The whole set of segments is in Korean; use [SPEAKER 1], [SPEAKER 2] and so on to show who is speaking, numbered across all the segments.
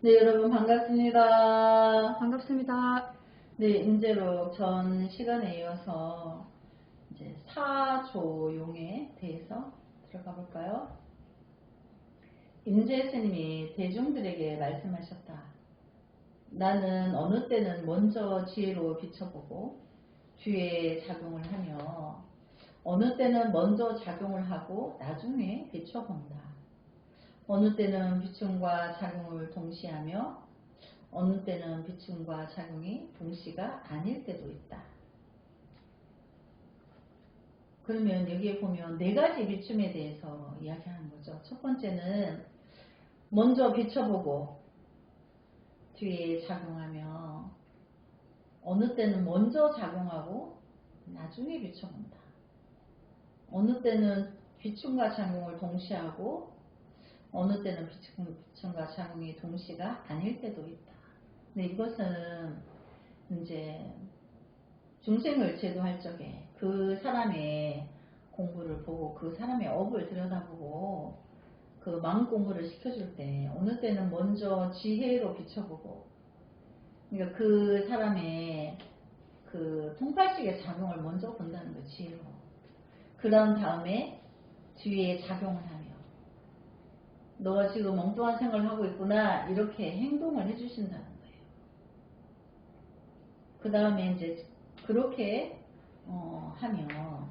[SPEAKER 1] 네, 여러분 반갑습니다.
[SPEAKER 2] 반갑습니다.
[SPEAKER 1] 네, 임재록 전 시간에 이어서 이제 사조용에 대해서 들어가 볼까요? 임재 스님이 대중들에게 말씀하셨다. 나는 어느 때는 먼저 지혜로 비춰보고 뒤에 작용을 하며 어느 때는 먼저 작용을 하고 나중에 비춰본다. 어느 때는 비춤과 작용을 동시에 하며 어느 때는 비춤과 작용이 동시가 아닐 때도 있다. 그러면 여기에 보면 네 가지 비춤에 대해서 이야기하는 거죠. 첫 번째는 먼저 비춰보고 뒤에 작용하며 어느 때는 먼저 작용하고 나중에 비춰본다. 어느 때는 비춤과 작용을 동시에 하고 어느 때는 비춤과 작용이 동시가 아닐 때도 있다. 근데 이것은 이제 중생을 제도할 적에 그 사람의 공부를 보고 그 사람의 업을 들여다보고 그 마음 공부를 시켜줄 때 어느 때는 먼저 지혜로 비춰보고 그러니까 그 사람의 그 통팔식의 작용을 먼저 본다는 거 지혜로. 그런 다음에 뒤에 작용을 하며 너가 지금 엉뚱한 생각을 하고 있구나 이렇게 행동을 해주신다는 거예요. 그 다음에 이제 그렇게 하며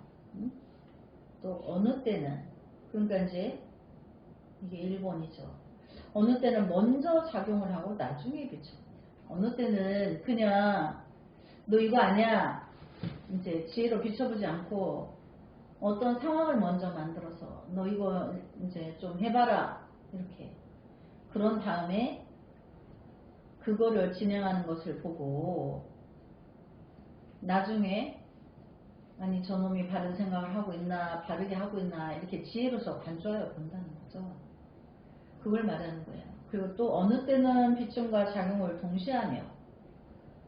[SPEAKER 1] 또 어느 때는 그러니까 이제 이게 1번이죠. 어느 때는 먼저 작용을 하고 나중에 비춰봅니다. 어느 때는 그냥 너 이거 아니야 이제 지혜로 비춰보지 않고 어떤 상황을 먼저 만들어서 너 이거 이제 좀 해봐라 이렇게 그런 다음에 그거를 진행하는 것을 보고 나중에 아니 저놈이 바른 생각을 하고 있나 바르게 하고 있나 이렇게 지혜로서 관조하여 본다는 거죠. 그걸 말하는 거예요. 그리고 또 어느 때는 비춤과 작용을 동시에 하며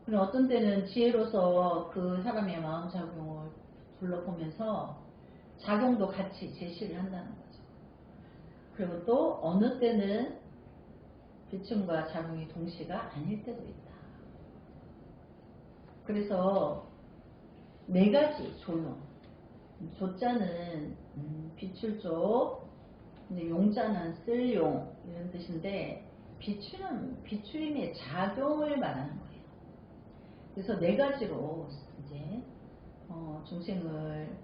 [SPEAKER 1] 그리고 어떤 때는 지혜로서 그 사람의 마음작용을 둘러보면서 작용도 같이 제시를 한다는 거죠. 그리고 또 어느 때는 비춤과 작용이 동시가 아닐 때도 있다. 그래서 네 가지 조용. 조자는 비출조, 이제 용자는 쓸용 이런 뜻인데 비추는 비추임의 작용을 말하는 거예요. 그래서 네 가지로 이제 중생을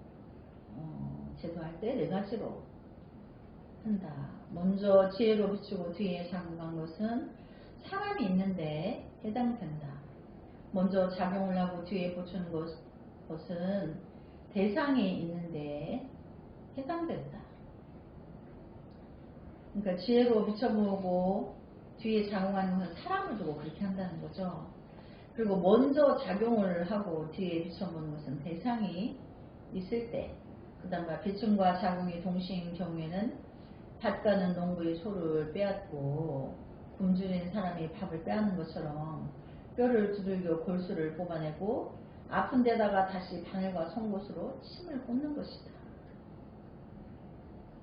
[SPEAKER 1] 제도할 때 네 가지로 한다. 먼저 지혜로 비추고 뒤에 작용한 것은 사람이 있는데 해당된다. 먼저 작용을 하고 뒤에 보추는 것은 대상이 있는데 해당된다. 그러니까 지혜로 비춰보고 뒤에 작용하는 것은 사람을 두고 그렇게 한다는 거죠. 그리고 먼저 작용을 하고 뒤에 비춰보는 것은 대상이 있을 때 그 다음 비춤과 작용이 동시인 경우에는 밭 가는 농부의 소를 빼앗고 굶주린 사람이 밥을 빼앗는 것처럼 뼈를 두들겨 골수를 뽑아내고 아픈 데다가 다시 바늘과 송곳으로 침을 꽂는 것이다.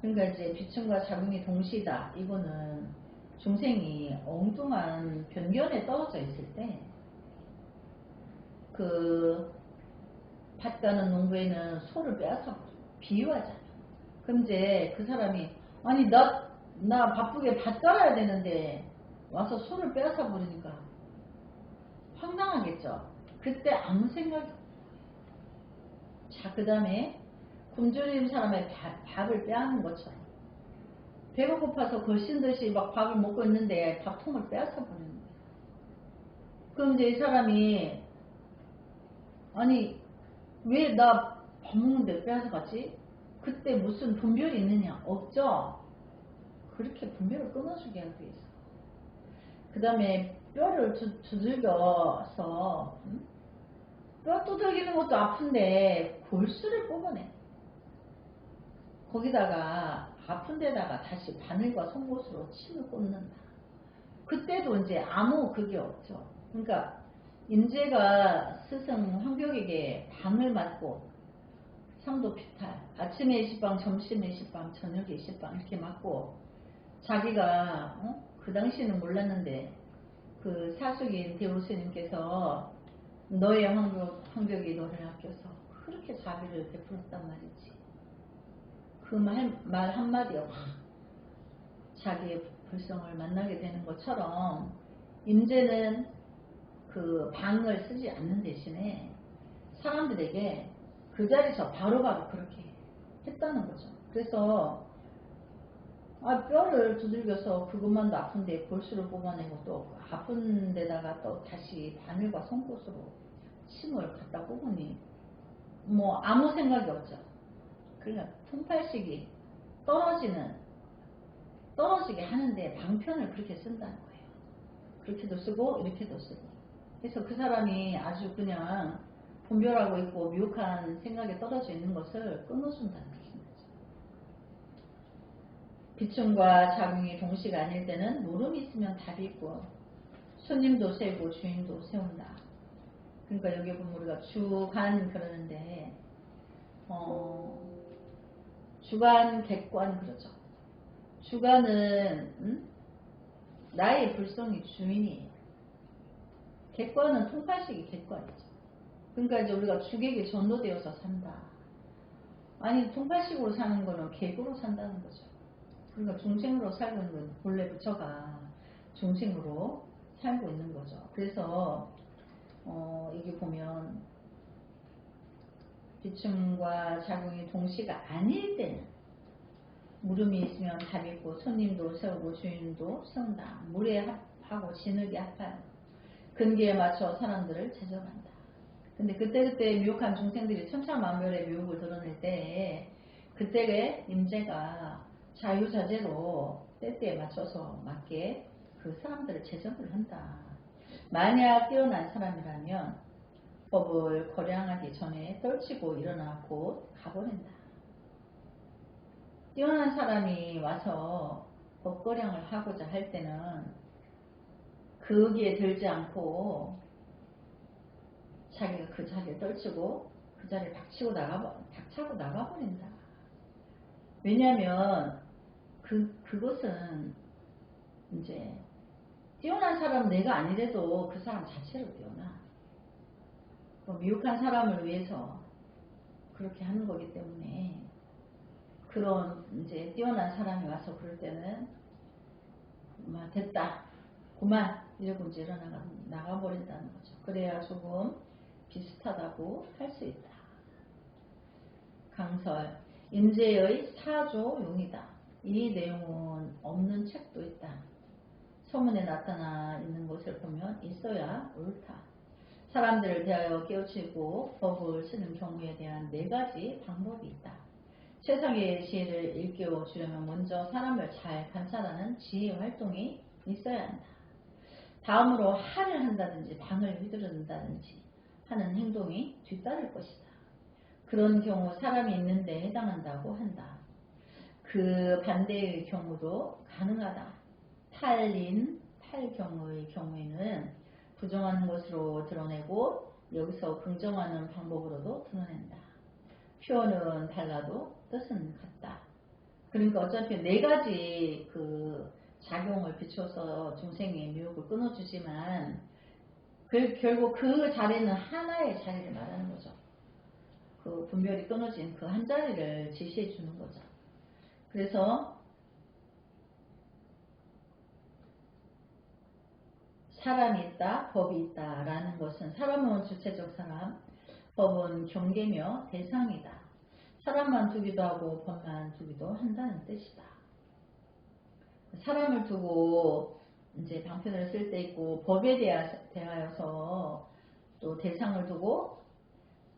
[SPEAKER 1] 그러니까 이제 비춤과 작용이 동시다. 이거는 중생이 엉뚱한 변견에 떨어져 있을 때 그 밭 가는 농부에는 소를 빼앗아 비유하잖아요. 그럼 이제 그 사람이 아니 나 바쁘게 밭 갈아야 되는데 와서 소를 빼앗아 버리니까 황당하겠죠. 그때 아무 생각이 없어요. 자, 그 다음에 굶주린 사람의 밥을 빼앗는 것처럼 배가 고파서 걸신 듯이 막 밥을 먹고 있는데 밥통을 빼앗아 버리는 거예요. 그럼 이제 이 사람이 아니 왜 나 밥 먹는데 빼앗아 갔지? 그때 무슨 분별이 있느냐? 없죠? 그렇게 분별을 끊어주게 하기 위해서. 그 다음에 뼈를 두들겨서 뼈 두들기는 것도 아픈데 골수를 뽑아내. 거기다가 아픈 데다가 다시 바늘과 송곳으로 침을 꽂는다. 그때도 이제 아무 그게 없죠. 그러니까 임재가 스승 황벽에게 방을 맞고 상도피탈 아침에 20방 점심에 20방 저녁에 20방 이렇게 맞고 자기가 그 당시에는 몰랐는데 그 사숙인 대우스님께서 너의 황벽이 너를 아껴서 그렇게 자비를 베풀었단 말이지. 그 말 한마디에 자기의 불성을 만나게 되는 것처럼 임재는 그 방을 쓰지 않는 대신에 사람들에게 그 자리에서 바로바로 그렇게 했다는 거죠. 그래서 뼈를 두들겨서 그것만도 아픈데 골수를 뽑아내고 또 아픈 데다가 또 다시 바늘과 송곳으로 침을 갖다 뽑으니 뭐 아무 생각이 없죠. 그러니까 통팔식이 떨어지게 하는데 방편을 그렇게 쓴다는 거예요. 그렇게도 쓰고 이렇게도 쓰고. 그래서 그 사람이 아주 그냥 분별하고 있고 미혹한 생각에 떨어져 있는 것을 끊어준다는 뜻입니다. 비춤과 작용이 동시가 아닐 때는 물음이 있으면 답이 있고 손님도 세우고 주인도 세운다. 그러니까 여기 보면 우리가 주관 그러는데 주관 객관 그러죠. 주관은 나의 불성이 주인이에요. 객관은 통팔식이 객관이죠. 그러니까 이제 우리가 주객에 전도되어서 산다. 아니 통팔식으로 사는 거는 객으로 산다는 거죠. 그러니까 중생으로 살고 있는 건 본래 부처가 중생으로 살고 있는 거죠. 그래서 이게 보면 비춤과 작용이 동시가 아닐 때는 물음이 있으면 답이 있고 손님도 세우고 주인도 세운다. 물에 합하고 진흙에 합하여 근기에 맞춰 사람들을 제정한다. 근데 그때 미혹한 중생들이 천차만별의 미혹을 드러낼 때 그때의 임재가 자유자재로 때때에 맞춰서 맞게 그 사람들을 제정을 한다. 만약 뛰어난 사람이라면 법을 거량하기 전에 떨치고 일어나 곧 가버린다. 뛰어난 사람이 와서 법거량을 하고자 할 때는 거기에 들지 않고 자기가 그 자리를 떨치고 그 자리를 박차고 나가버린다. 왜냐하면 그것은 이제 뛰어난 사람은 내가 아니래도 그 사람 자체로 뛰어나. 미혹한 사람을 위해서 그렇게 하는 거기 때문에 그런 이제 뛰어난 사람이 와서 그럴 때는 됐다. 그만 이러고 이제 나가버린다는 거죠. 그래야 조금 비슷하다고 할 수 있다. 강설 인재의 사조용이다. 이 내용은 없는 책도 있다. 서문에 나타나 있는 것을 보면 있어야 옳다. 사람들을 대하여 깨우치고 법을 쓰는 경우에 대한 4가지 방법이 있다. 세상의 지혜를 일깨워 주려면 먼저 사람을 잘 관찰하는 지혜 활동이 있어야 한다. 다음으로 한을 한다든지 방을 휘두른다든지 하는 행동이 뒤따를 것이다. 그런 경우 사람이 있는데 해당한다고 한다. 그 반대의 경우도 가능하다. 탈경우의 경우에는 부정하는 것으로 드러내고 여기서 긍정하는 방법으로도 드러낸다. 표현은 달라도 뜻은 같다. 그러니까 어차피 4가지 그 작용을 비춰서 중생의 미혹을 끊어주지만 결국 그 자리는 하나의 자리를 말하는 거죠. 그 분별이 끊어진 그 한 자리를 제시해 주는 거죠. 그래서 사람이 있다, 법이 있다 라는 것은 사람은 주체적 사람, 법은 경계며 대상이다. 사람만 두기도 하고 법만 두기도 한다는 뜻이다. 사람을 두고 이제 방편을 쓸 때 있고 법에 대하여서 또 대상을 두고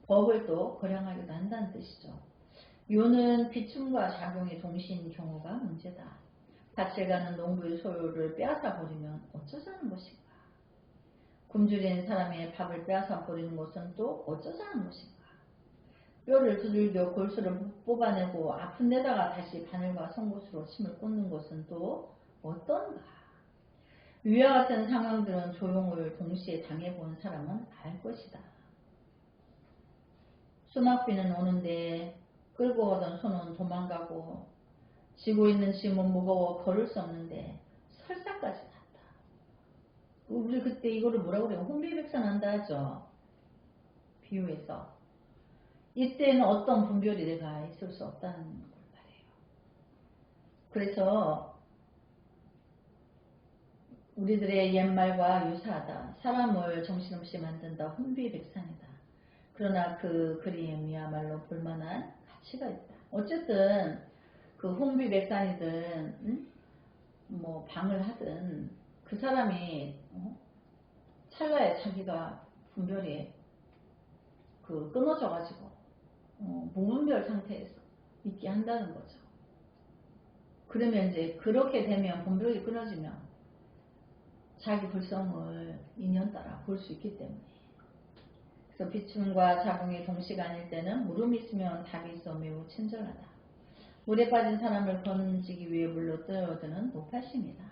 [SPEAKER 1] 법을 또 거량하기도 한다는 뜻이죠. 요는 비춤과 작용이 동시인 경우가 문제다. 밭을 가는 농부의 소유를 빼앗아 버리면 어쩌자는 것인가. 굶주린 사람의 밥을 빼앗아 버리는 것은 또 어쩌자는 것인가. 뼈를 두들겨 골수를 뽑아내고 아픈 데다가 다시 바늘과 송곳으로 침을 꽂는 것은 또 어떤가. 위와 같은 상황들은 조용을 동시에 당해본 사람은 알 것이다. 수납비는 오는데 끌고 오던 손은 도망가고 지고 있는 짐은 무거워 걸을 수 없는데 설사까지 났다. 우리 그때 이거를 뭐라고 그래요? 혼비백산한다 하죠. 비유해서. 이때는 어떤 분별이 내가 있을 수 없다는 걸 말해요. 그래서 우리들의 옛말과 유사하다. 사람을 정신없이 만든다. 혼비백산이다. 그러나 그 그림이야말로 볼만한 가치가 있다. 어쨌든 그 혼비백산이든 뭐 방을 하든 그 사람이 찰나에 자기가 분별이 끊어져 가지고 무분별 상태에서 있게 한다는 거죠. 그러면 이제 그렇게 되면 분별이 끊어지면 자기 불성을 인연 따라 볼 수 있기 때문에. 그래서 비춤과 자궁이 동시가 아닐 때는 물음이 있으면 답이 있어 매우 친절하다. 물에 빠진 사람을 건지기 위해 물로 떠드는 노파심이다.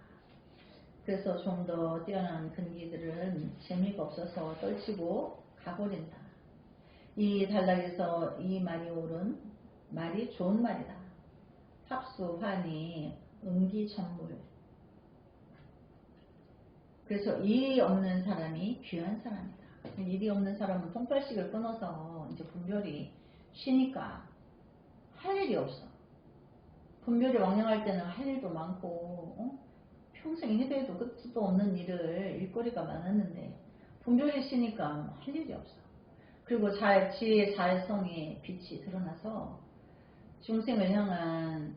[SPEAKER 1] 그래서 좀 더 뛰어난 근기들은 재미가 없어서 떨치고 가버린다. 이 단락에서 이 말이 옳은 말이 좋은 말이다. 합수, 환희, 응기전물. 그래서 일이 없는 사람이 귀한 사람이다. 일이 없는 사람은 통발식을 끊어서 이제 분별이 쉬니까 할 일이 없어. 분별이 왕량할 때는 할 일도 많고 평생 해도 끝도 없는 일을 일거리가 많았는데 분별이 쉬니까 할 일이 없어. 그리고 지혜의 자애성의 빛이 드러나서 중생을 향한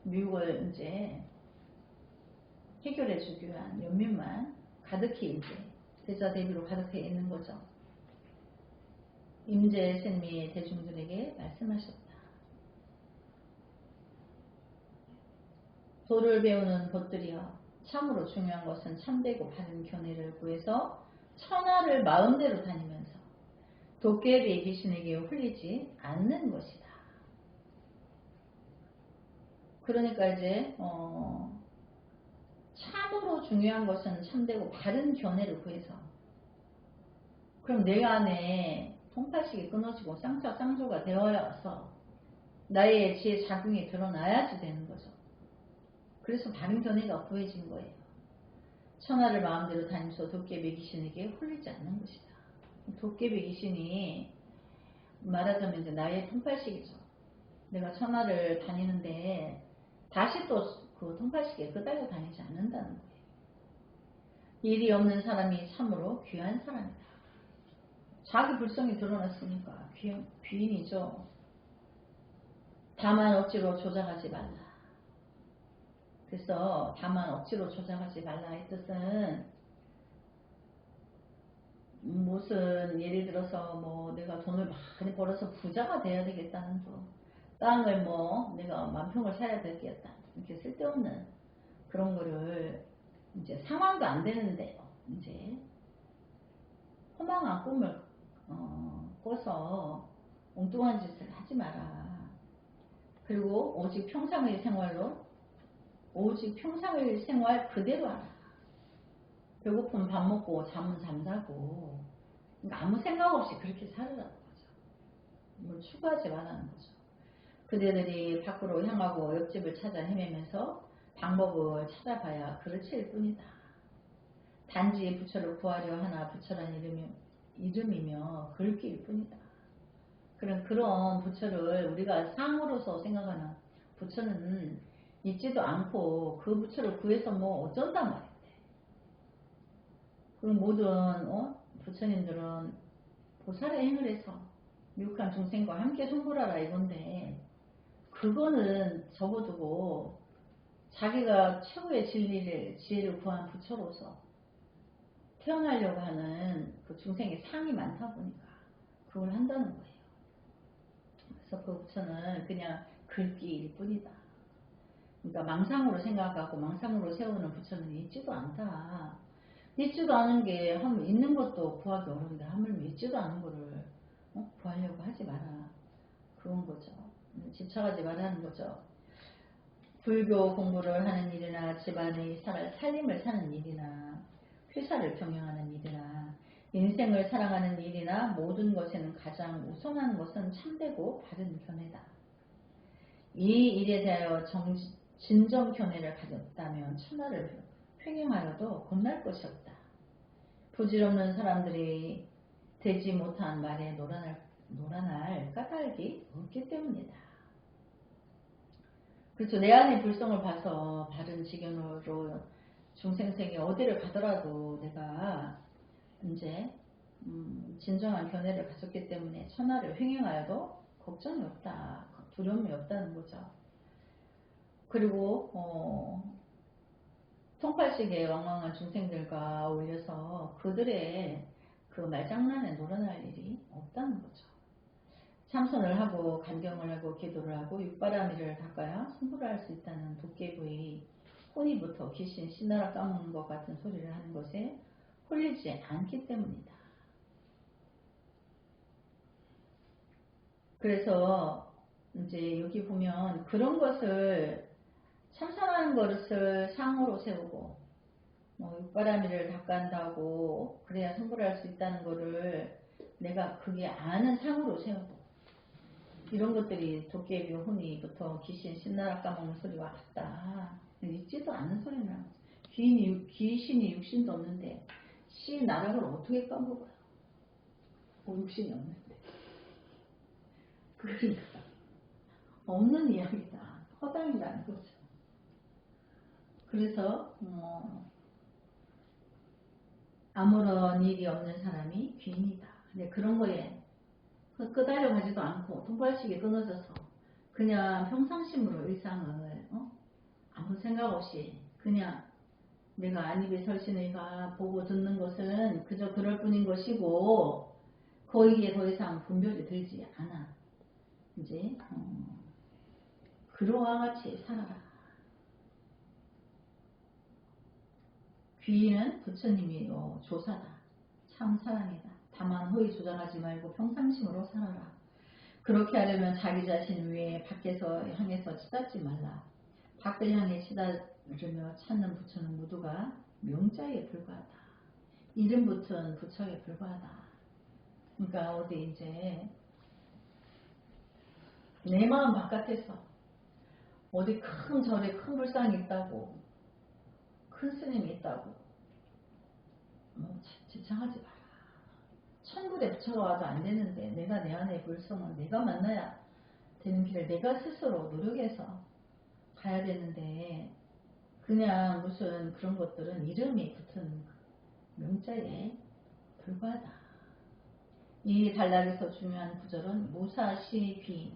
[SPEAKER 1] 미혹을 이제 해결해 주기 위한 연민만 가득히 이제 대자 대비로 가득해 있는 거죠. 임재 스님이 대중들에게 말씀하셨다. 도를 배우는 것들이여, 참으로 중요한 것은 참되고 바른 견해를 구해서 천하를 마음대로 다니면서 도깨비 귀신에게 홀리지 않는 것이다. 그러니까 이제 참으로 중요한 것은 참되고 바른 견해를 구해서, 그럼 내 안에 통팔식이 끊어지고 쌍조가 되어서 나의 지혜 자궁이 드러나야지 되는 거죠. 그래서 바른 견해가 구해진 거예요. 천하를 마음대로 다니면서 도깨비 귀신에게 홀리지 않는 것이다. 도깨비 귀신이 말하자면 이제 나의 통팔식이죠. 내가 천하를 다니는데 다시 또 그 통팔식에 끄달려 다니지 않는다는 거예요. 일이 없는 사람이 참으로 귀한 사람이다. 자기 불성이 드러났으니까 귀인이죠. 다만 억지로 조작하지 말라. 그래서 다만 억지로 조작하지 말라의 뜻은 무슨 예를 들어서 뭐 내가 돈을 많이 벌어서 부자가 돼야 되겠다는 거, 땅을 뭐 내가 만평을 사야 되겠다, 이렇게 쓸데없는 그런 거를 이제 상황도 안 되는데요. 이제 허망한 꿈을 꿔서 엉뚱한 짓을 하지 마라. 그리고 오직 평상의 생활 그대로 하라. 배고프면 밥 먹고 잠은 잠자고, 그러니까 아무 생각 없이 그렇게 살으라는 거죠. 뭘 추구하지 말라는 거죠. 그대들이 밖으로 향하고 옆집을 찾아 헤매면서 방법을 찾아봐야 그르칠 뿐이다. 단지 부처를 구하려 하나 부처란 이름이며 글귀일 뿐이다. 그런 부처를 우리가 상으로서 생각하는 부처는 있지도 않고 그 부처를 구해서 뭐 어쩐단 말이야. 그 모든 부처님들은 보살의 행을 해서 미혹한 중생과 함께 송불하라 이건데, 그거는 접어두고 자기가 최고의 지혜를 구한 부처로서 태어나려고 하는 그 중생의 상이 많다 보니까 그걸 한다는 거예요. 그래서 그 부처는 그냥 글귀일 뿐이다. 그러니까 망상으로 생각하고 망상으로 세우는 부처는 있지도 않다. 있지도 않은 게 있는 것도 구하기 어려운데 하물며 있지도 않은 거를 구하려고 하지 마라. 그런 거죠. 집착하지 말라는 거죠. 불교 공부를 하는 일이나 집안의 살림을 사는 일이나 회사를 경영하는 일이나 인생을 살아가는 일이나 모든 것에는 가장 우선하는 것은 참되고 바른 견해다. 이 일에 대하여 진정 견해를 가졌다면 천하를 횡행하여도 겁날 것이 없다. 부질없는 사람들이 되지 못한 말에 놀아날 까닭이 없기 때문이다. 그렇죠. 내 안의 불성을 봐서 바른 지경으로 중생세계 어디를 가더라도 내가 이제 진정한 견해를 가졌기 때문에 천하를 횡행하여도 걱정이 없다. 두려움이 없다는 거죠. 그리고 통팔식의 왕왕한 중생들과 어울려서 그들의 그 말장난에 놀아날 일이 없다는 거죠. 참선을 하고 간경을 하고 기도를 하고 육바라밀을 닦아야 승부를 할 수 있다는 도깨부의 혼이부터 귀신 씨나라 까먹는 것 같은 소리를 하는 것에 홀리지 않기 때문이다. 그래서 이제 여기 보면 그런 것을 참선하는 것을 상으로 세우고 육바라밀을 닦아한다고 그래야 승부를 할 수 있다는 거를 내가 그게 아는 상으로 세우고 이런 것들이 도깨비 혼이부터 귀신 신나라 까먹는 소리와 같다. 있지도 않는 소리는 귀신이 육신도 없는데 씨 나락을 어떻게 까먹어요? 육신이 없는데. 그러니까 없는 이야기다. 허당이라는 거죠. 그래서 아무런 일이 없는 사람이 귀인이다. 근데 그런 거에 끄달려 가지도 않고 통발식에 끊어져서 그냥 평상심으로 일상을 아무 생각 없이 그냥 내가 안입에 설신의가 보고 듣는 것은 그저 그럴 뿐인 것이고 거기에 더 이상 분별이 들지 않아. 이제 그러와 같이 살아라. 귀인은 부처님이 조사다. 참 사람이다. 다만 허위 조장하지 말고 평상심으로 살아라. 그렇게 하려면 자기 자신 위에 밖에서 향해서 치닫지 말라. 밖을 향해 치닫으며 찾는 부처는 모두가 명자에 불과하다. 이름 붙은 부처에 불과하다. 그러니까 어디 이제 내 마음 바깥에서 어디 큰 절에 큰 불상이 있다고 큰 스님이 있다고 지창하지 마라. 천불에 부처가 와도 안 되는데 내가 내 안의 불성을 내가 만나야 되는 길을 내가 스스로 노력해서 가야 되는데 그냥 무슨 그런 것들은 이름이 붙은 명자에 불과하다. 이 단락에서 중요한 구절은 무사시 귀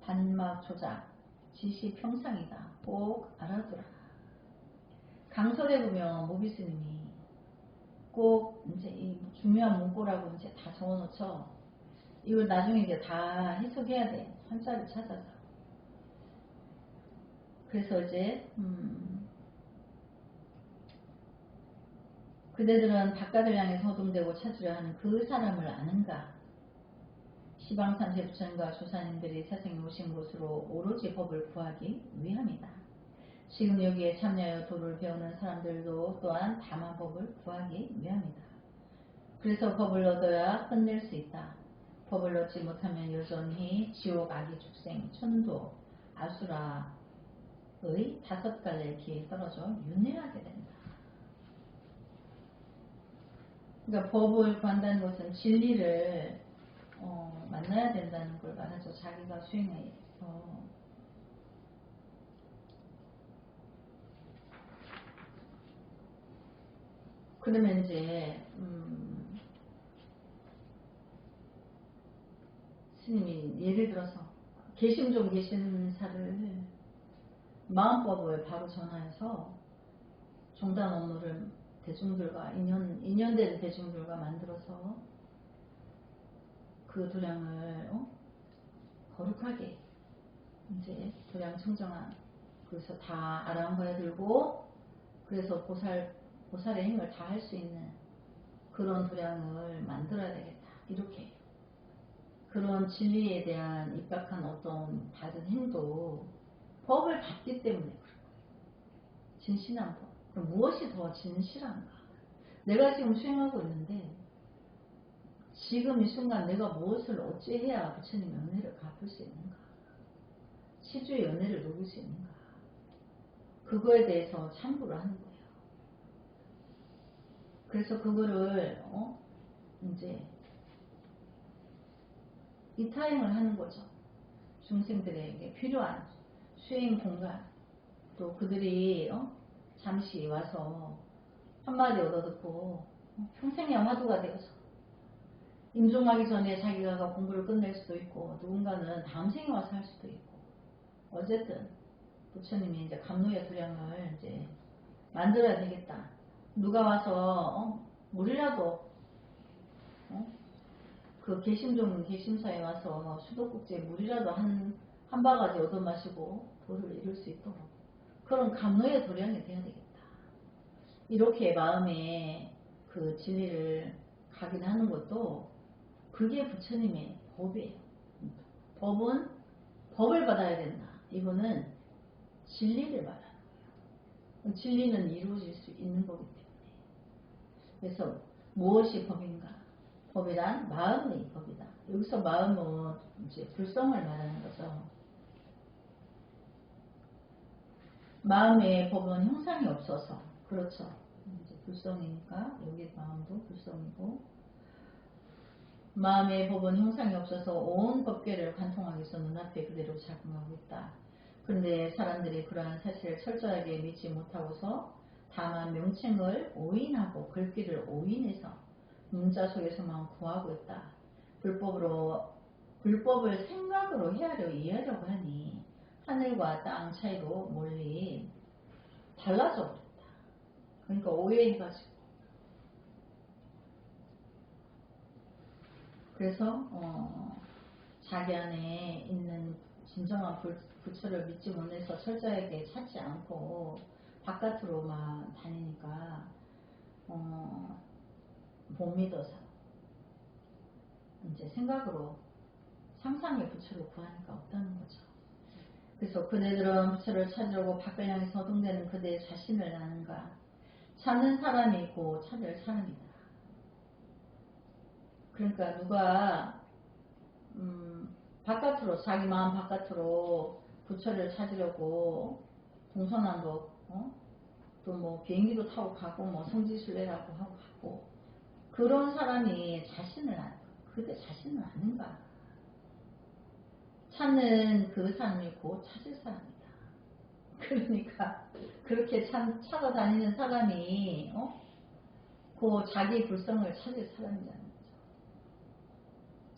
[SPEAKER 1] 단막 조작 지시 평상이다. 꼭 알아두라. 강설에 보면 모비스님이 꼭 이제 이 중요한 문구라고 이제 다 적어놓죠. 이걸 나중에 이제 다 해석해야 돼. 한자를 찾아서. 그래서 이제 그대들은 바깥을 향해 서동되고 찾으려 하는 그 사람을 아는가? 시방삼세 부처님과 조사님들이 세상에 오신 곳으로 오로지 법을 구하기 위함이다. 지금 여기에 참여하여 도를 배우는 사람들도 또한 다만 법을 구하기 위함이다. 그래서 법을 얻어야 끝낼 수 있다. 법을 얻지 못하면 여전히 지옥, 악의 축생, 천도, 아수라의 5갈래 길에 떨어져 윤회하게 된다. 그러니까 법을 구한다는 것은 진리를 만나야 된다는 걸 말하죠. 자기가 수행해서. 그러면 이제 스님이 예를 들어서 개심종 개신사를 마음법을 바로 전하여서 종단 업무를 대중들과 인연된 대중들과 만들어서 그 도량을 거룩하게 이제 도량 청정한 그래서 다 아랑거에 들고 그래서 보살의 힘을 다 할 수 있는 그런 도량을 만들어야 되겠다. 이렇게 그런 진리에 대한 입각한 어떤 다른 힘도 법을 받기 때문에 그런 거예요. 진실한 법. 그럼 무엇이 더 진실한가? 내가 지금 수행하고 있는데 지금 이 순간 내가 무엇을 어찌해야 부처님의 은혜를 갚을 수 있는가? 시주의 은혜를 누릴 수 있는가? 그거에 대해서 참고를 하는 거예요. 그래서 그거를 이제 이타임을 하는 거죠. 중생들에게 필요한 수행 공간, 또 그들이 잠시 와서 한마디 얻어듣고 평생의 화두가 되어서 임종하기 전에 자기가 공부를 끝낼 수도 있고, 누군가는 다음 생에 와서 할 수도 있고, 어쨌든 부처님이 이제 감로의 도량을 이제 만들어야 되겠다. 누가 와서 물이라도 그 개심사에 와서 수도꼭지에 물이라도 한 바가지 얻어 마시고 도를 이룰 수 있도록 그런 감로의 도량이 되어야 되겠다. 이렇게 마음에 그 진리를 각인하는 것도 그게 부처님의 법이에요. 법은 법을 받아야 된다. 이거는 진리를 말하는 거예요. 진리는 이루어질 수 있는 거기 때문에. 그래서 무엇이 법인가? 법이란 마음의 법이다. 여기서 마음은 이제 불성을 말하는 거죠. 마음의 법은 형상이 없어서, 그렇죠. 이제 불성이니까 여기 마음도 불성이고, 마음의 법은 형상이 없어서 온 법계를 관통하기 위해서 눈앞에 그대로 작용하고 있다. 그런데 사람들이 그러한 사실을 철저하게 믿지 못하고서 다만 명칭을 오인하고 글귀를 오인해서 문자 속에서만 구하고 있다. 불법을 생각으로 헤아려 이해하려고 하니 하늘과 땅 차이로 멀리 달라져 버렸다. 그러니까 오해해가지고. 그래서 자기 안에 있는 진정한 부처를 믿지 못해서 철저하게 찾지 않고 바깥으로만 다니니까 못 믿어서 이제 생각으로 상상의 부처를 구하니까 없다는 거죠. 그래서 그대들은 부처를 찾으려고 밖을 향해 서동되는 그대의 자신을 아는가? 찾는 사람이 있고 찾을 사람이다. 그러니까 누가 바깥으로, 자기 마음 바깥으로 부처를 찾으려고 동서남북 또 뭐 비행기도 타고 가고 뭐 성지순례라고 하고 가고, 그런 사람이 자신을 그대 자신을 아는가? 찾는 그 사람이 곧 찾을 사람이다. 그러니까 그렇게 찾아다니는 사람이 그 자기 불성을 찾을 사람이라는 거죠.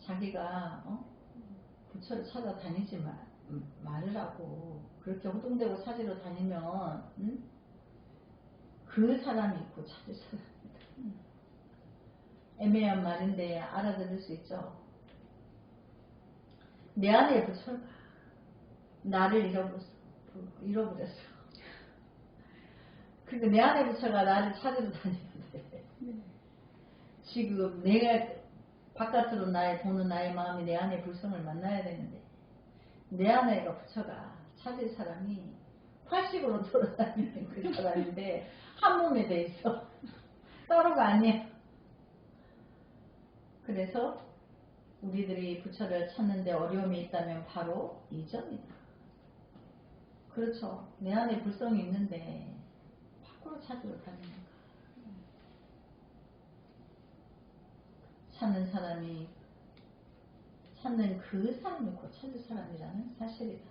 [SPEAKER 1] 자기가 부처를 찾아다니지 말으라고 그렇게 호동되고 찾으러 다니면 그 사람이 곧 찾을 사람이다. 애매한 말인데 알아들을 수 있죠. 내 안에 부처가 나를 잃어버렸어. 그러니까 내 안에 부처가 나를 찾으러 다니는데 지금 내가 바깥으로 도는 나의 마음이 내 안에 불성을 만나야 되는데 내 안에가 부처가 찾을 사람이 80으로 돌아다니는 그 사람인데 한 몸에 돼 있어. 따로가 아니야. 그래서 우리들이 부처를 찾는데 어려움이 있다면 바로 이 점이다. 그렇죠. 내 안에 불성이 있는데 밖으로 찾으러 다니는 거야. 찾는 그 사람이 곧 찾을 사람이라는 사실이다.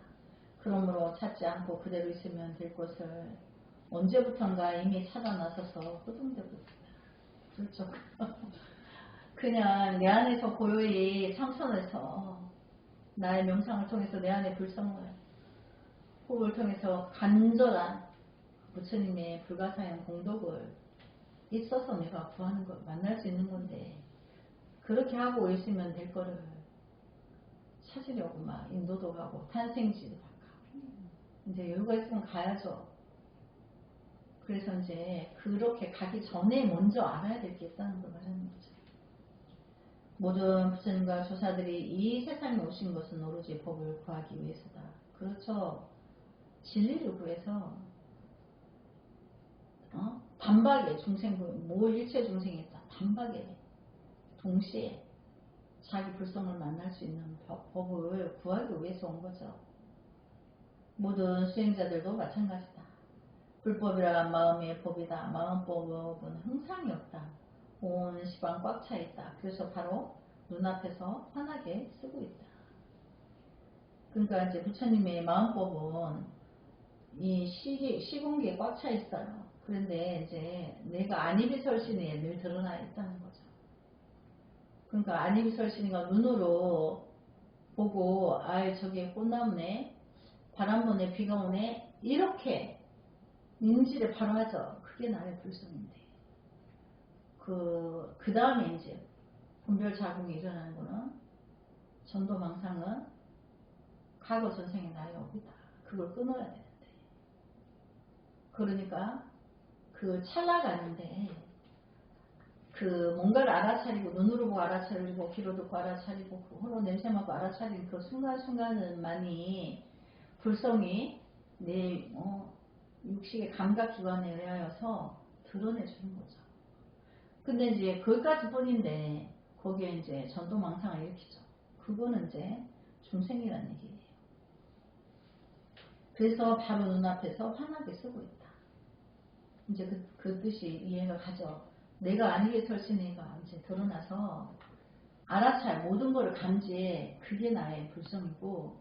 [SPEAKER 1] 그러므로 찾지 않고 그대로 있으면 될 것을 언제부턴가 이미 찾아 나서서 호동되고 있다. 그렇죠. 그냥 내 안에서 고요히 참선해서 나의 명상을 통해서 내 안의 불성을, 호흡을 통해서 간절한 부처님의 불가사의 공덕을 있어서 내가 구하는 걸 만날 수 있는 건데, 그렇게 하고 있으면 될 거를 찾으려고 막 인도도 가고 탄생지도 가고 이제 여유가 있으면 가야죠. 그래서 이제 그렇게 가기 전에 먼저 알아야 될 게 있다는 걸 말하는 거죠. 모든 부처님과 조사들이 이 세상에 오신 것은 오로지 법을 구하기 위해서다. 그렇죠. 진리를 구해서 단박에 일체 중생이 단박에 동시에 자기 불성을 만날 수 있는 법을 구하기 위해서 온 거죠. 모든 수행자들도 마찬가지다. 불법이란 마음의 법이다. 마음법은 형상이 없다. 온 시방 꽉 차 있다. 그래서 바로 눈앞에서 환하게 쓰고 있다. 그러니까 이제 부처님의 마음법은 이 시공기에 꽉 차 있어요. 그런데 이제 내가 안이비설신에 늘 드러나 있다는 거죠. 그러니까 안이비설신이가 눈으로 보고 아 저게 꽃나무네, 바람 부네, 비가 오네 이렇게 인지를 바로 하죠. 그게 나의 불성인데 그 다음에 이제 분별 자궁이 일어나는 거는 전도망상은 과거 전생의 나의 업이다. 그걸 끊어야 되는데 그러니까 그 찰나가는데 그 뭔가를 알아차리고 눈으로 보고 알아차리고 귀로 듣고 알아차리고 그 홀로 냄새 맡고 알아차리는 그 순간순간은 많이 불성이 내 육식의 감각기관에 의하여서 드러내주는 거죠. 근데 이제 그것까지 뿐인데 거기에 이제 전도망상을 일으키죠. 그거는 이제 중생이라는 얘기예요. 그래서 바로 눈앞에서 환하게 쓰고 있다. 이제 그 뜻이 이해가 가죠. 내가 아니게 설신이가 이제 드러나서 모든 것을 감지해. 그게 나의 불성이고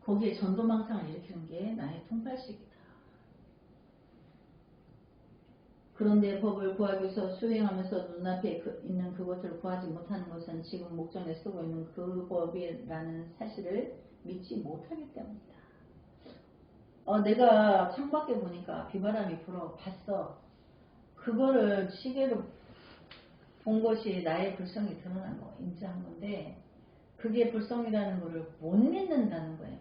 [SPEAKER 1] 거기에 전도망상을 일으키는 게 나의 통팔식이다. 그런데 법을 구하기 위해서 수행하면서 눈앞에 있는 그것을 구하지 못하는 것은 지금 목전에 쓰고 있는 그 법이라는 사실을 믿지 못하기 때문이다. 내가 창밖에 보니까 비바람이 불어 봤어. 그거를 시계로 본 것이 나의 불성이 드러난 거, 인지한 건데 그게 불성이라는 것을 못 믿는다는 거예요.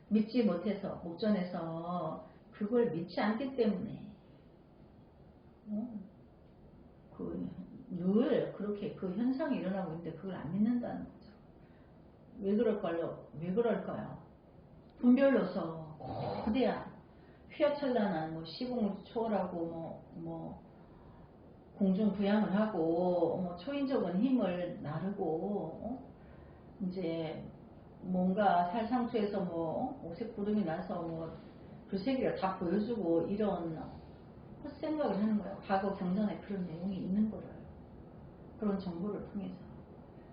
[SPEAKER 1] 믿지 못해서 목전에서 그걸 믿지 않기 때문에 늘 그렇게 그 현상이 일어나고 있는데 그걸 안 믿는다는 거죠. 왜 그럴까요? 왜 그럴까요? 분별로서 거대한 휘어찬란한 시공을 초월하고 공중 부양을 하고 초인적인 힘을 나르고 이제 뭔가 살상투에서 오색 구름이 나서 불세기를 다 보여주고 이런 헛생각을 하는 거예요. 과거 경전에 그런 내용이 있는 거를 그런 정보를 통해서.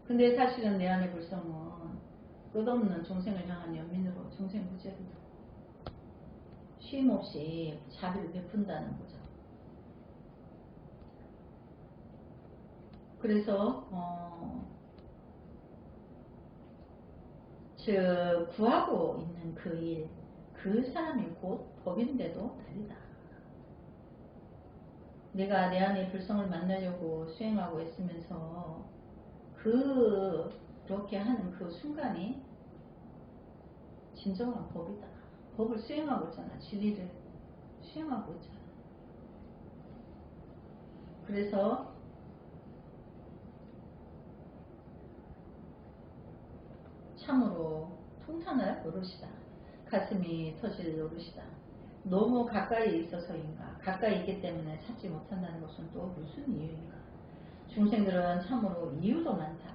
[SPEAKER 1] 근데 사실은 내 안의 불성은 끝없는 중생을 향한 연민으로 중생부재로 쉼없이 자비를 베푼다는 거죠. 그래서 구하고 있는 그 일, 그 사람이 곧 법인데도 달리다. 내가 내 안의 불성을 만나려고 수행하고 있으면서 그렇게 하는 그 순간이 진정한 법이다. 법을 수행하고 있잖아. 진리를 수행하고 있잖아. 그래서 참으로 통탄할 노릇이다. 가슴이 터질 노릇이다. 너무 가까이 있어서인가? 가까이 있기 때문에 찾지 못한다는 것은 또 무슨 이유인가? 중생들은 참으로 이유도 많다.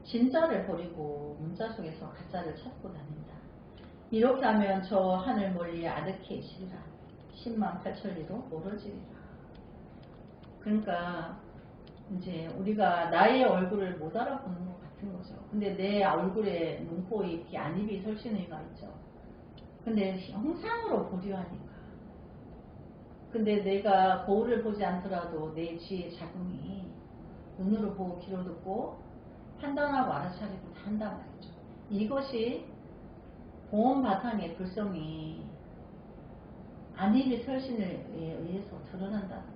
[SPEAKER 1] 진짜를 버리고 문자 속에서 가짜를 찾고 다닌다. 이렇게 하면 저 하늘 멀리 아득해 지리라. 10만 8천리도 멀어지리라. 그러니까 이제 우리가 나의 얼굴을 못 알아보는 것 같은 거죠. 근데 내 얼굴에 눈, 코, 입, 귀, 안입이 설신의가 있죠. 근데 형상으로 보려 하니까. 근데 내가 거울을 보지 않더라도 내 지혜 자궁이 눈으로 보고 귀로 듣고 판단하고 알아차리고 다 한단 말이죠. 이것이 보험 바탕의 불성이 안입이 설신에 의해서 드러난다는 거예요.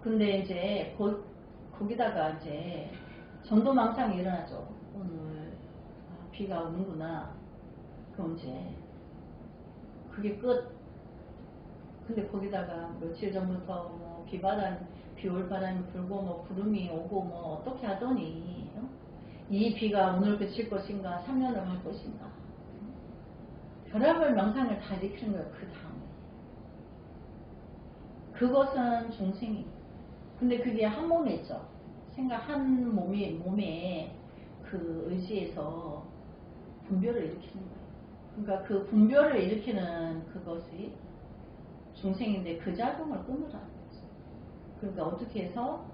[SPEAKER 1] 근데 이제 거기다가 이제 전도망상이 일어나죠. 오늘 비가 오는구나. 그럼 이제 그게 끝. 근데 거기다가 며칠 전부터 비올 바람이 불고 구름이 오고 어떻게 하더니 이 비가 오늘 그칠 것인가 3년을 갈 것인가 별의별 명상을 다 일으키는 거예요. 그 다음에 그것은 중생이 근데 그게 한 몸에 있죠. 생각 한 몸에 그 의지에서 분별을 일으키는 거예요. 그러니까 그 분별을 일으키는 그것이 중생인데 그 작용을 끊으라는 거죠. 그러니까 어떻게 해서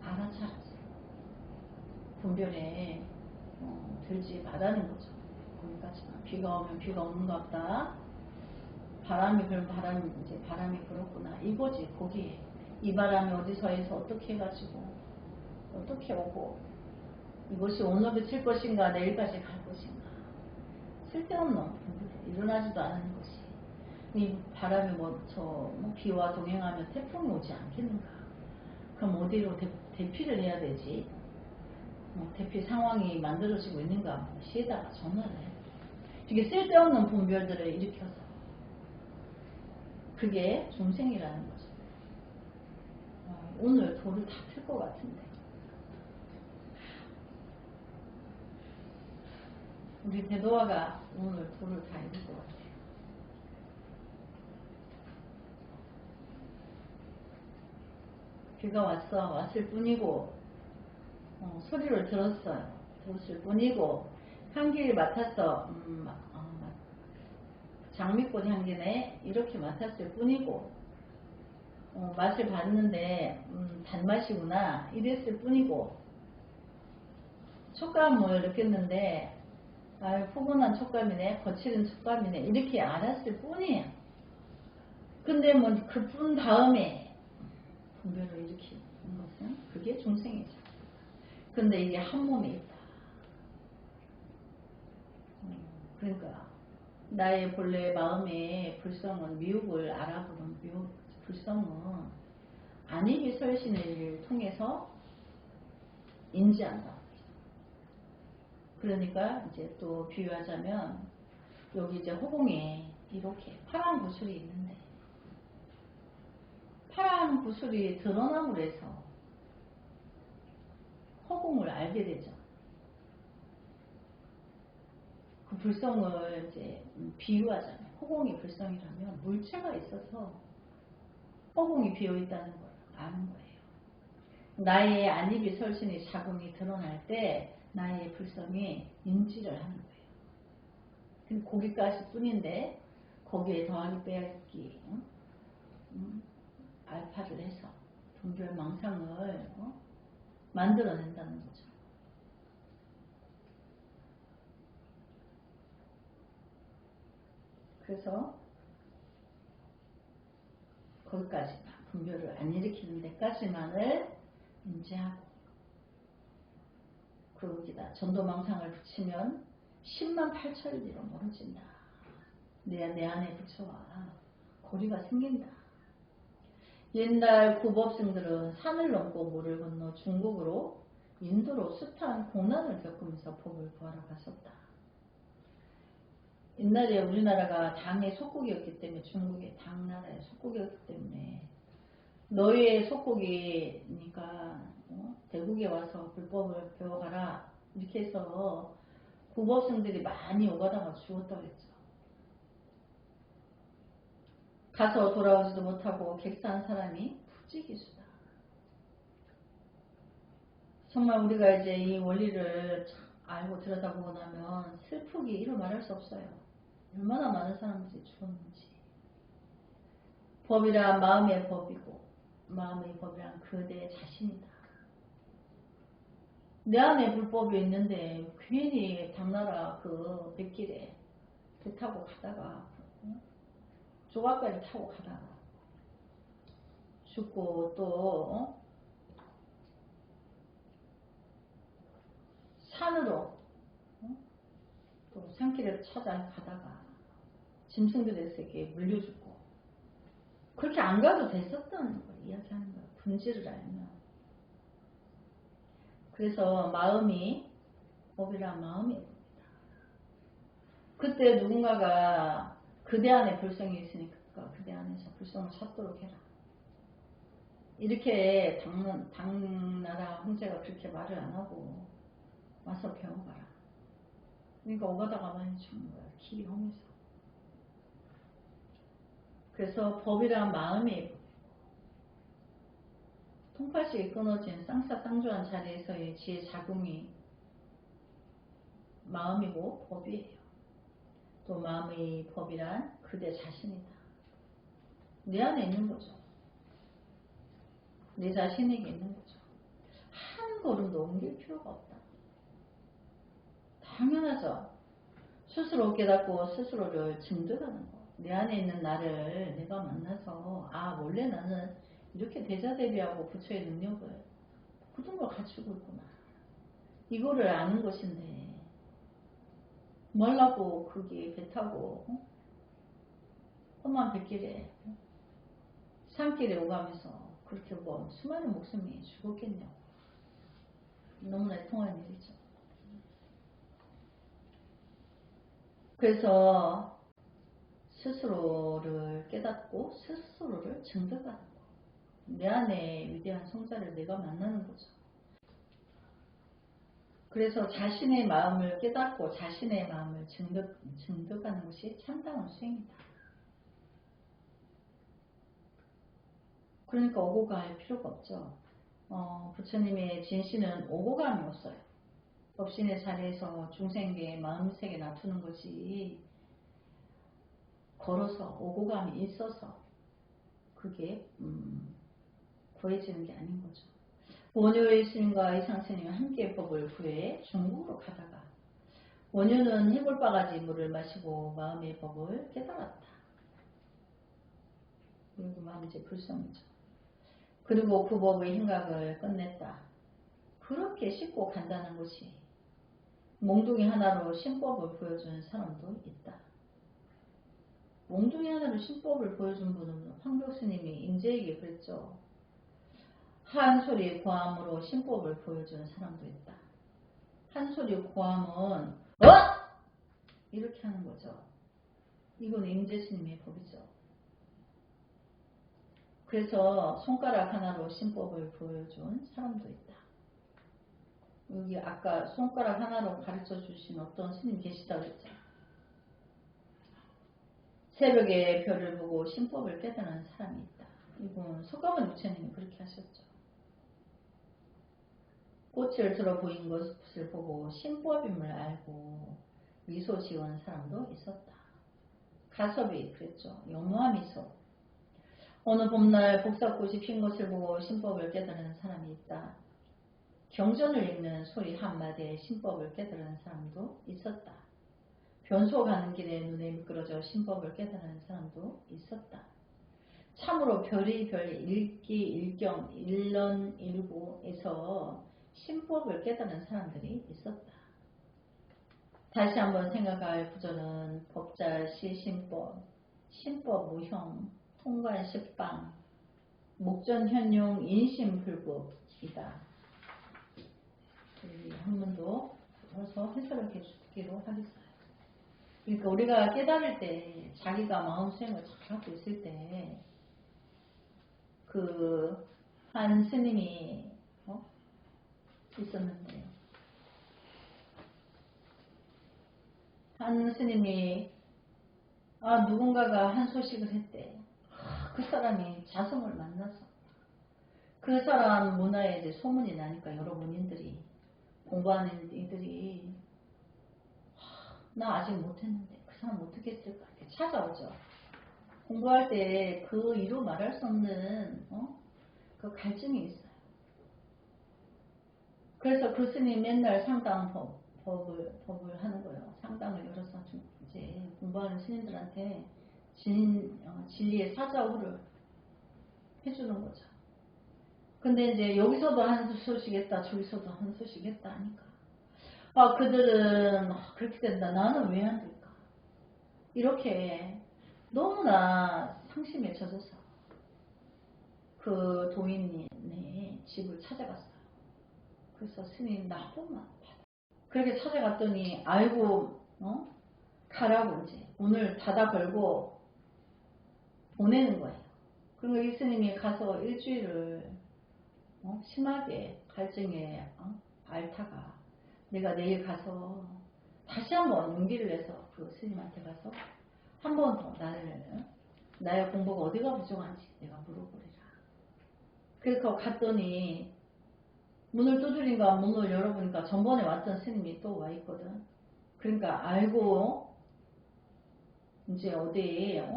[SPEAKER 1] 알아차렸어. 분별에 들지 말라는 거죠. 거기까지만. 비가 오면 비가 오는 것 같다. 바람이 그럼 바람이 불었구나. 이거지. 거기에 이 바람이 어디서 해서 어떻게 해가지고 어떻게 오고 이것이 오늘 그칠 것인가 내일까지 갈 것인가. 쓸데없는 분별. 일어나지도 않은 것이 이 바람이 비와 동행하면 태풍이 오지 않겠는가. 그럼 어디로 대피를 해야 되지? 대피 상황이 만들어지고 있는가. 시에다가 전화를 해. 이게 쓸데없는 분별들을 일으켜서 그게 중생이라는 거죠. 오늘 돌을 다 틀 것 같은데 우리 대도화가 오늘 돌을 다 읽을 것 같아요. 비가 왔을 뿐이고 소리를 들었어요. 들었을 뿐이고 향기를 맡았어. 장미꽃 향기네. 이렇게 맡았을 뿐이고 맛을 봤는데 단맛이구나. 이랬을 뿐이고 촉감을 느꼈는데 포근한 촉감이네. 거칠은 촉감이네. 이렇게 알았을 뿐이에요. 근데 그 뿐 다음에 분별을 일으키는 것은 그게 중생이죠. 근데 이게 한 몸에 있다. 그러니까 나의 본래 마음의 불성은 미혹을 알아보는 불성은 안익이 설신을 통해서 인지한다. 그러니까 이제 또 비유하자면 여기 이제 허공에 이렇게 파란 구슬이 있는데 파란 구슬이 드러남으로 해서 허공을 알게 되죠. 그 불성을 이제 비유하자면 허공이 불성이라면 물체가 있어서 허공이 비어있다는 걸 아는 거예요. 나의 안입이 설신이 자궁이 드러날 때 나의 불성이 인지를 하는 거예요. 근데 거기까지 뿐인데 거기에 더하기 빼기 알파를 해서 분별 망상을 만들어낸다는 거죠. 그래서 거기까지만 분별을 안 일으키는 데까지만을 인지하고 거기다 전도망상을 붙이면 10만 8천리로 멀어진다. 내 안에 붙여와 거리가 생긴다. 옛날 구법승들은 산을 넘고 물을 건너 중국으로 인도로 숱한 고난을 겪으면서 법을 구하러 갔었다. 옛날에 우리나라가 당의 속국이었기 때문에 중국의 당나라의 속국이었기 때문에 너희의 속국이니까 대국에 와서 불법을 배워가라 이렇게 해서 구법승들이 많이 오가다가 죽었다고 했죠. 가서 돌아오지도 못하고 객사한 사람이 부지기수다. 정말 우리가 이제 이 원리를 알고 들여다보고 나면 슬프기 이루 말할 수 없어요. 얼마나 많은 사람들이 죽었는지. 법이란 마음의 법이고 마음의 법이란 그대 자신이다. 내 안에 불법이 있는데 괜히 당나라 그 뱃길에 배 타고 가다가 조각배를 타고 가다가 죽고 또 산으로 또 산길을 찾아가다가 짐승들에게 물려 죽고 그렇게 안 가도 됐었다는 걸 이야기하는 거예요. 본질을 알면. 그래서 마음이 법이란 마음이 봅니다. 그때 누군가가 그대 안에 불성이 있으니까 그대 안에서 불성을 찾도록 해라. 이렇게 당나라 황제가 그렇게 말을 안 하고 와서 배워가라. 그러니까 오가다가 많이 죽는 거야. 길이 험해서. 그래서 법이란 마음이 통팔식이 끊어진 쌍사쌍조한 자리에서의 지혜 자궁이 마음이고 법이에요. 또 마음의 법이란 그대 자신이다. 내 안에 있는 거죠. 내 자신에게 있는 거죠. 한 걸음도 옮길 필요가 없다. 당연하죠. 스스로 깨닫고 스스로를 증득하는 거. 내 안에 있는 나를 내가 만나서 원래 나는 이렇게 대자대비하고 부처의 능력을 모든 걸 갖추고 있구나. 이거를 아는 것인데 뭐라고 그게 배 타고 험한 백길에 산길에 오가면서 그렇게 수많은 목숨이 죽었겠냐고. 너무나 통한 일이죠. 그래서 스스로를 깨닫고 스스로를 증득하는 거. 내 안에 위대한 성자를 내가 만나는 거죠. 그래서 자신의 마음을 깨닫고 자신의 마음을 증득하는 것이 참다운 수행이다. 그러니까 오고 갈 필요가 없죠. 부처님의 진시는 오고 감이 없어요. 법신의 자리에서 중생계 마음세계 놔두는 것이 걸어서 오고 감이 있어서 그게 구해지는 게 아닌 거죠. 원효의 스님과 이상스님이 함께 법을 구해 중국으로 가다가 원효는 해골바가지 물을 마시고 마음의 법을 깨달았다. 그리고 마음이 이제 불성이죠. 그리고 그 법의 행각을 끝냈다. 그렇게 쉽고 간단한 것이 몽둥이 하나로 신법을 보여준 사람도 있다. 몽둥이 하나로 신법을 보여준 분은 황벽스님이 임재에게 그랬죠. 한 소리 고함으로 신법을 보여준 사람도 있다. 한 소리 고함은 이렇게 하는 거죠. 이건 임재스님의 법이죠. 그래서 손가락 하나로 신법을 보여준 사람도 있다. 여기 아까 손가락 하나로 가르쳐 주신 어떤 스님 계시다고 했죠. 새벽에 별을 보고 신법을 깨달은 사람이 있다. 이건 석가모니 부처님이 그렇게 하셨죠. 꽃을 들어 보인 것을 보고 신법임을 알고 미소 지은 사람도 있었다. 가섭이 그랬죠. 영화 미소. 어느 봄날 복사꽃이 핀 것을 보고 신법을 깨달은 사람이 있다. 경전을 읽는 소리 한마디에 신법을 깨달은 사람도 있었다. 변소 가는 길에 눈에 미끄러져 신법을 깨달은 사람도 있었다. 참으로 별이 읽기 일경 일런 일구에서 신법을 깨달은 사람들이 있었다. 다시 한번 생각할 구절은 법자시 신법, 신법 무형, 통관식방, 목전현용 인심불급이다. 한 번 더 들어서 해설을 해주기로 하겠어요. 그러니까 우리가 깨달을 때 자기가 마음 수행을 잘하고 있을 때 그 한 스님이 있었는데 한 스님이 누군가가 한 소식을 했대. 그 사람이 자성을 만나서 그 사람 문화에 이제 소문이 나니까 여러 문인들이 공부하는 이들이 나 아직 못했는데 그 사람 어떻게 했을까 이렇게 찾아오죠. 공부할 때 그 이루 말할 수 없는 그 갈증이 있어요. 그래서 그 스님 맨날 상담 법을 하는 거예요. 상담을 열어서 이제 공부하는 스님들한테 진리의 사자우를 해주는 거죠. 근데 이제 여기서도 한 소식 했다 저기서도 한 소식 했다 하니까 그들은 그렇게 된다 나는 왜 안 될까 이렇게 너무나 상심에 젖어서 그 도인의 집을 찾아갔어요. 그래서 스님 나 좀만 그렇게 찾아갔더니 알고 가라고 이제 문을 닫아 걸고 보내는 거예요. 그리고 이 스님이 가서 일주일을 심하게 갈증에 앓다가 내가 내일 가서 다시 한번 용기를 내서 그 스님한테 가서 한 번 더 나의 공부가 어디가 부족한지 내가 물어보리라. 그래서 갔더니 문을 두드린가 문을 열어보니까 전번에 왔던 스님이 또 와 있거든. 그러니까 알고 이제 어디에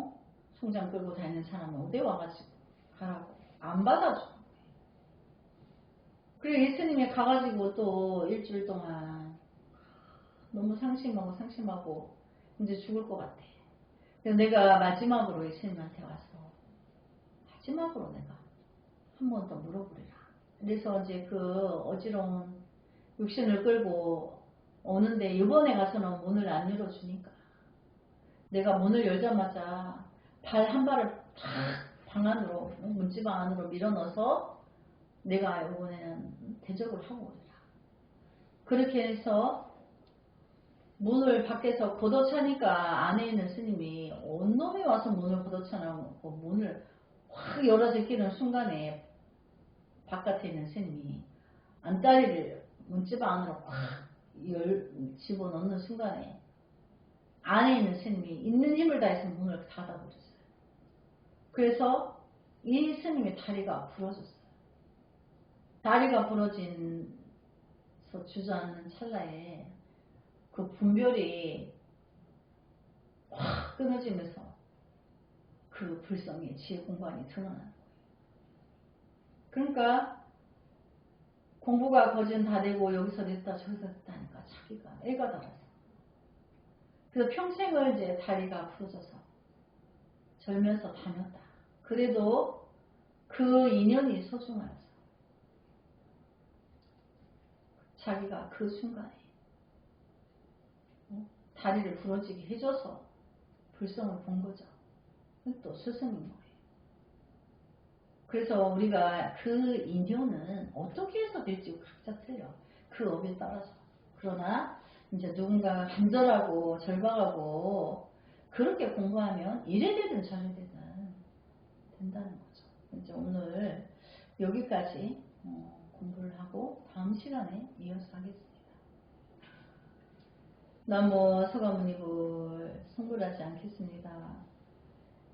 [SPEAKER 1] 송장 끌고 다니는 사람은 어디에 와가지고 가라고 안 받아줘. 그리고 예수님이 가가지고 또 일주일 동안 너무 상심하고 이제 죽을 것 같아. 그래서 내가 마지막으로 예수님한테 와서 마지막으로 내가 한 번 더 물어보리라. 그래서 이제 그 어지러운 육신을 끌고 오는데 이번에 가서는 문을 안 열어주니까 내가 문을 열자마자 발 한 발을 탁 방 안으로 문지방 안으로 밀어넣어서 내가 이번에는 대접을 하고 오리라. 그렇게 해서 문을 밖에서 걷어차니까 안에 있는 스님이 온몸이 와서 문을 걷어차고 문을 확 열어 제끼는 순간에 바깥에 있는 스님이 안다리를 문지방 안으로 확 집어넣는 순간에 안에 있는 스님이 있는 힘을 다해서 문을 닫아버렸어요. 그래서 이 스님의 다리가 부러졌어요. 다리가 부러진서 주저앉는 찰나에 그 분별이 확 끊어지면서 그 불성의 지혜 공부안이 드러나는 거예요. 그러니까 공부가 거진 다 되고 여기서 됐다 저기서 됐다니까 자기가 애가 달아서 그래서 평생을 이제 다리가 부러져서 절면서 다녔다. 그래도 그 인연이 소중하여서 자기가 그 순간에 다리를 부러지게 해줘서 불성을 본 거죠. 또 스승인 거예요. 그래서 우리가 그 인연은 어떻게 해서 될지 각자 틀려. 그 업에 따라서. 그러나 이제 누군가 간절하고 절박하고 그렇게 공부하면 이래 되든 저래 되든 된다는 거죠. 이제 오늘 여기까지 공부를 하고 다음 시간에 이어서 하겠습니다. 나무 서가모니불 성불하지 않겠습니다.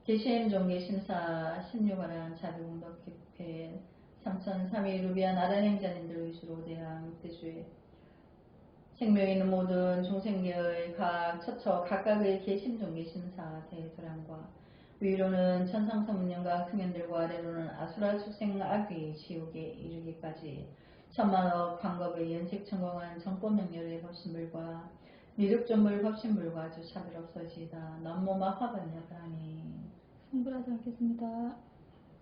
[SPEAKER 1] 계시임 종계심사 16관한 자비공덕 기록회 3003위 루비안 아란행자님들 위주로 대한 6대주의 생명에 있는 모든 중생계의 각 처처 각각의 계심 종계심사 대도량과 위로는 천상선문령과 승현들과 아래로는 아수라 축생 악귀 지옥에 이르기까지 천만억 광겁의 연색천공한 정법명렬의 법신불과 미륵존불 법신불과 주차별 없어지이다. 남모마 화반야가니
[SPEAKER 2] 성불하지 않겠습니다.